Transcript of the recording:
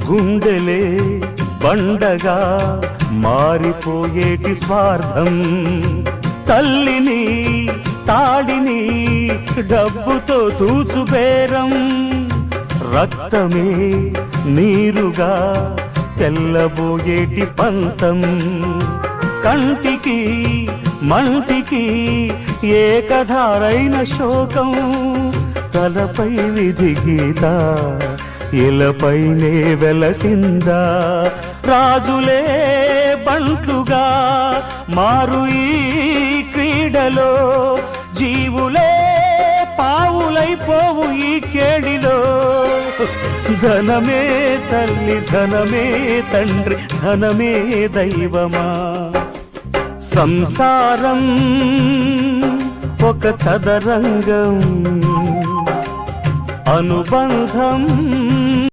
గుండెలే బండగా మారిపోయేటి స్వార్థం, తల్లిని తాడిని డబ్బుతో తూచుబేరం, రక్తమే నీరుగా తెల్లబోయేటి పంతం, కంటికి మంటికి ఏకధారైన శోకం, తలపై విధి గీత ఇలపైనే వెలసిందా, రాజులే బంట్లుగా మారు ఈ క్రీడలో, జీవులే పావులైపోవు ఈ కేడిలో, ధనమే తల్లి ధనమే తండ్రి ధనమే దైవమా, సంసారం ఒక చదరంగం, అనుబంధం